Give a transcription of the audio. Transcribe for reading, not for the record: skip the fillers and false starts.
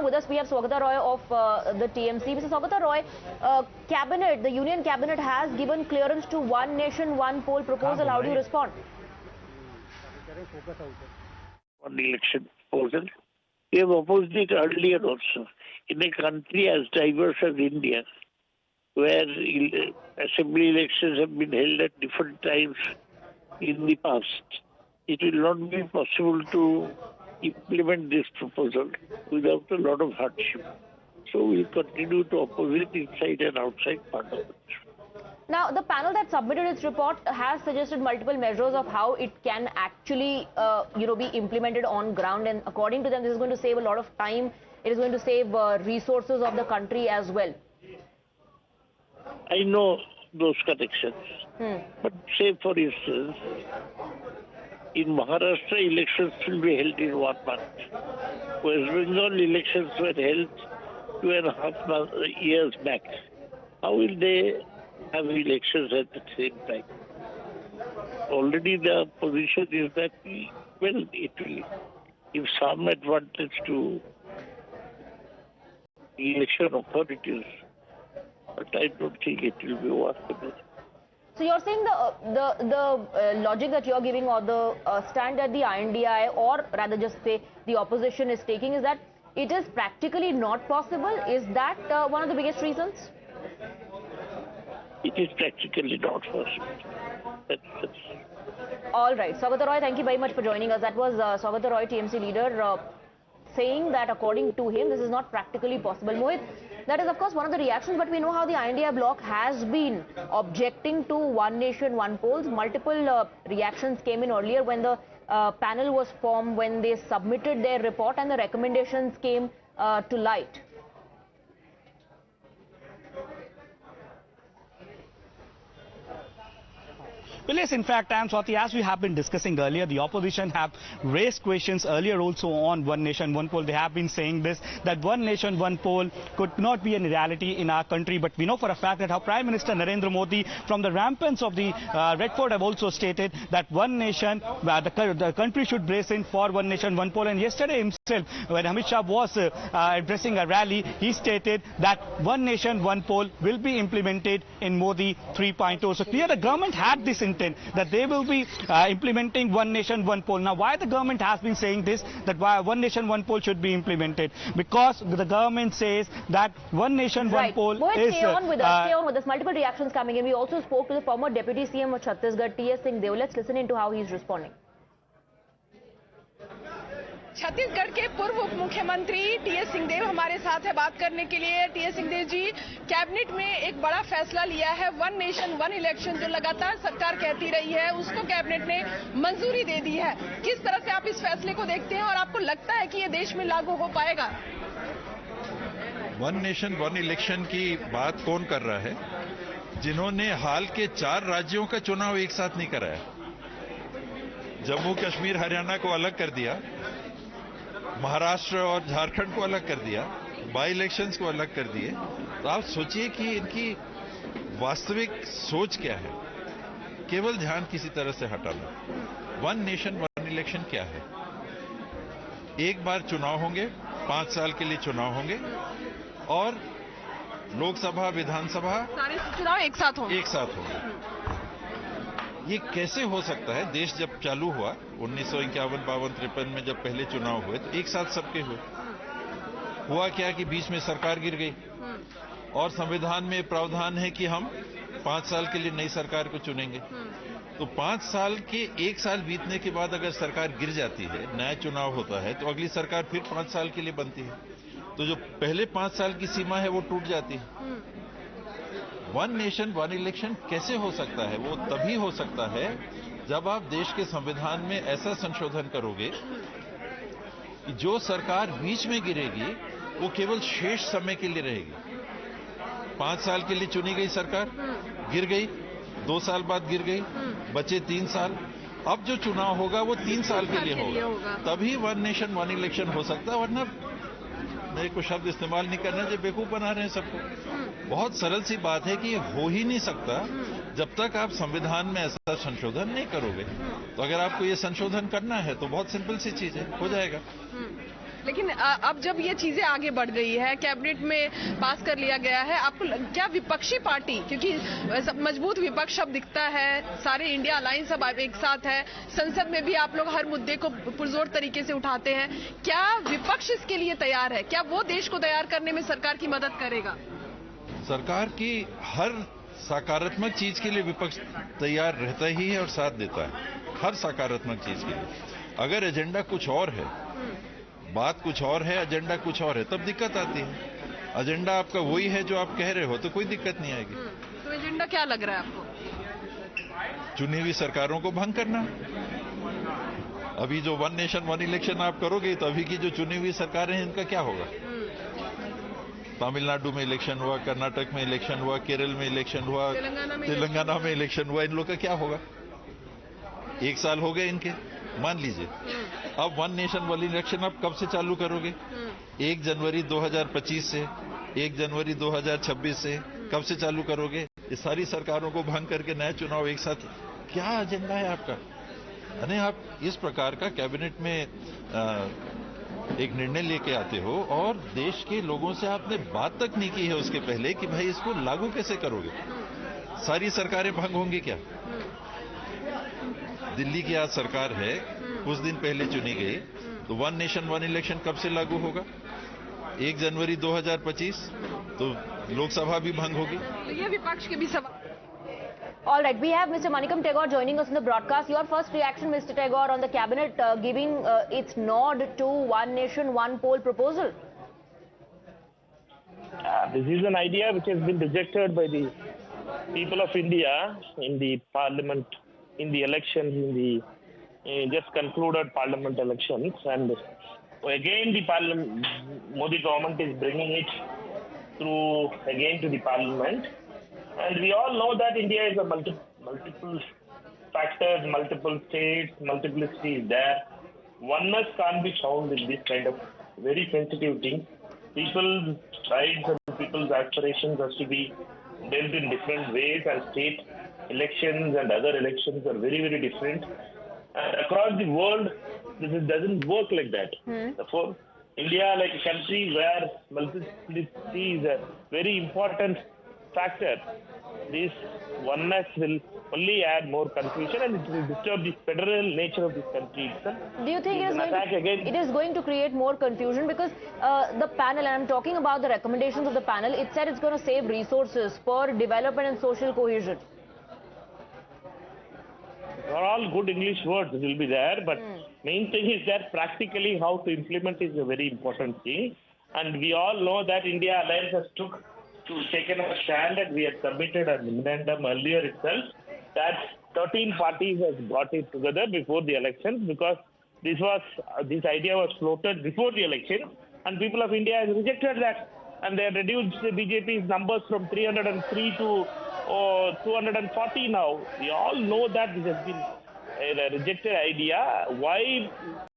on with us. We have Saugata Roy of the TMC. Mr. Saugata Roy, cabinet, the union cabinet has given clearance to one nation, one poll proposal. How do you respond? One election proposal. We have opposed it earlier also. In a country as diverse as India, where assembly elections have been held at different times in the past, it will not be possible to implement this proposal without a lot of hardship. So we continue to oppose it inside and outside Parliament. Now, the panel that submitted its report has suggested multiple measures of how it can actually, be implemented on ground. And according to them, this is going to save a lot of time. It is going to save resources of the country as well. I know those connections. But say, for instance, in Maharashtra, elections will be held in 1 month. West Bengal elections were held 2.5 years back. How will they have elections at the same time? Already the position is that, it will give some advantage to the election authorities, but I don't think it will be workable. So you're saying the logic that you're giving, or the stand that the INDI, or rather just say the opposition is taking, is that it is practically not possible? Is that one of the biggest reasons? It is practically not possible. That's... All right. Saugata Roy, thank you very much for joining us. That was Saugata Roy, TMC leader, saying that according to him, this is not practically possible. Mohit, that is of course one of the reactions, but we know how the INDI bloc has been objecting to one nation, one polls. Multiple reactions came in earlier when the panel was formed, when they submitted their report and the recommendations came to light. Well, yes, in fact, Swati, as we have been discussing earlier, the opposition have raised questions earlier also on one nation, one poll. They have been saying this, that one nation, one poll could not be a reality in our country. But we know for a fact that how Prime Minister Narendra Modi, from the rampants of the Red Fort, have also stated that one nation, the country should brace in for one nation, one poll. And yesterday himself, when Amit Shah was addressing a rally, he stated that one nation, one poll will be implemented in Modi 3.0. So clear the government had this intent that they will be implementing one nation, one poll. Now, why the government has been saying this, that one nation, one poll should be implemented? Because the government says that one nation, one poll is... Stay on with us. Multiple reactions coming in. We also spoke to the former Deputy CM of Chhattisgarh, T.S. Singhdev. Let's listen into how he's responding. Chhattisgarh के पूर्व उप मुख्यमंत्री T.S.. Singhdeo हमारे साथ है बात करने के लिए। टी.एस. सिंहदेव जी, कैबिनेट में एक बड़ा फैसला लिया है, वन नेशन वन इलेक्शन, जो लगातार सरकार कहती रही है, उसको कैबिनेट ने मंजूरी दे दी है। किस तरह से आप इस फैसले को देखते हैं और आपको लगता है कि ये देश में लागू हो पाएगा? वन नेशन वन इलेक्शन की बात कौन कर रहा है, जिन्होंने हाल के 4 राज्यों का चुनाव एक साथ नहीं कराया? जम्मू कश्मीर हरियाणा को अलग कर दिया, महाराष्ट्र और झारखंड को अलग कर दिया, बाई इलेक्शंस को अलग कर दिए। तो आप सोचिए कि इनकी वास्तविक सोच क्या है। केवल ध्यान किसी तरह से हटाना। वन नेशन वन इलेक्शन क्या है? एक बार चुनाव होंगे, 5 साल के लिए चुनाव होंगे, और लोकसभा विधानसभा सारे चुनाव एक साथ होंगे। ये कैसे हो सकता है? देश जब चालू हुआ 1951, 52, 53 में जब पहले चुनाव हुए, तो एक साथ सबके हुए। हुआ क्या कि बीच में सरकार गिर गई, और संविधान में प्रावधान है कि हम 5 साल के लिए नई सरकार को चुनेंगे। तो 5 साल के 1 साल बीतने के बाद अगर सरकार गिर जाती है, नया चुनाव होता है, तो अगली सरकार फिर 5 साल के लिए बनती है। तो जो पहले 5 साल की सीमा है वो टूट जाती है। वन नेशन वन इलेक्शन कैसे हो सकता है? वो तभी हो सकता है जब आप देश के संविधान में ऐसा संशोधन करोगे कि जो सरकार बीच में गिरेगी वो केवल शेष समय के लिए रहेगी। 5 साल के लिए चुनी गई सरकार गिर गई, 2 साल बाद गिर गई, बचे 3 साल। अब जो चुनाव होगा वो 3 साल के लिए होगा, तभी वन नेशन वन इलेक्शन हो सकता है। वरना मेरे को शब्द इस्तेमाल नहीं करना, जो बेवकूफ बना रहे हैं सबको। बहुत सरल सी बात है कि ये हो ही नहीं सकता जब तक आप संविधान में ऐसा संशोधन नहीं करोगे। तो अगर आपको ये संशोधन करना है तो बहुत सिंपल सी चीज है, हो जाएगा। लेकिन अब जब ये चीजें आगे बढ़ गई है, कैबिनेट में पास कर लिया गया है, आपको क्या विपक्षी पार्टी, क्योंकि मजबूत विपक्ष अब दिखता है, सारे इंडिया अलायंस अब एक साथ है, संसद में भी आप लोग हर मुद्दे को पुरजोर तरीके से उठाते हैं, क्या विपक्ष इसके लिए तैयार है? क्या वो देश को तैयार करने में सरकार की मदद करेगा? सरकार की हर सकारात्मक चीज के लिए विपक्ष तैयार रहता ही है और साथ देता है, हर सकारात्मक चीज के लिए। अगर एजेंडा कुछ और है, बात कुछ और है, एजेंडा कुछ और है, तब दिक्कत आती है। एजेंडा आपका वही है जो आप कह रहे हो, तो कोई दिक्कत नहीं आएगी। तो एजेंडा क्या लग रहा है आपको? चुनी हुई सरकारों को भंग करना। अभी जो वन नेशन वन इलेक्शन आप करोगे, तो अभी की जो चुनी हुई सरकारें हैं, इनका क्या होगा? तमिलनाडु में इलेक्शन हुआ, कर्नाटक में इलेक्शन हुआ, केरल में इलेक्शन हुआ, तेलंगाना में इलेक्शन हुआ, इन लोग का क्या होगा? 1 साल हो गए इनके, मान लीजिए। अब वन नेशन वन इलेक्शन आप कब से चालू करोगे? 1 जनवरी 2025 से, 1 जनवरी 2026 से कब से चालू करोगे? ये सारी सरकारों को भंग करके नए चुनाव एक साथ, क्या एजेंडा है आपका? यानी आप इस प्रकार का कैबिनेट में एक निर्णय लेके आते हो और देश के लोगों से आपने बात तक नहीं की है उसके पहले कि भाई इसको लागू कैसे करोगे? सारी सरकारें भंग होंगी क्या? दिल्ली की आज सरकार है, कुछ दिन पहले चुनी गई, तो वन नेशन वन इलेक्शन कब से लागू होगा? 1 जनवरी 2025, तो लोकसभा भी भंग होगी। तो ये विपक्ष के भी सवाल। All right, we have Mr. Manikam Tagore joining us in the broadcast. Your first reaction, Mr. Tagore, on the cabinet giving its nod to one nation, one poll proposal? This is an idea which has been rejected by the people of India in the parliament, in the elections, in the just concluded parliament elections. And again, the Modi government is bringing it through again to the parliament. And we all know that India is a multiple factors, multiple states, multiplicity is there. Oneness can't be found in this kind of very sensitive thing. People's rights and people's aspirations has to be dealt in different ways, and state elections and other elections are very, very different. And across the world, doesn't work like that. Therefore, India, like a country where multiplicity is a very important factor, this oneness will only add more confusion and it will disturb the federal nature of this country itself. Do you think it is going to create more confusion? Because the panel, and I'm talking about the recommendations of the panel, it said it's going to save resources for development and social cohesion. are all good English words will be there, but main thing is that practically how to implement is a very important thing. And we all know that India Alliance has taken a stand, and we had submitted a memorandum earlier itself that 13 parties has brought it together before the elections, because this idea was floated before the election, and people of India has rejected that, and they have reduced the BJP's numbers from 303 to 240 now. We all know that this has been a rejected idea. Why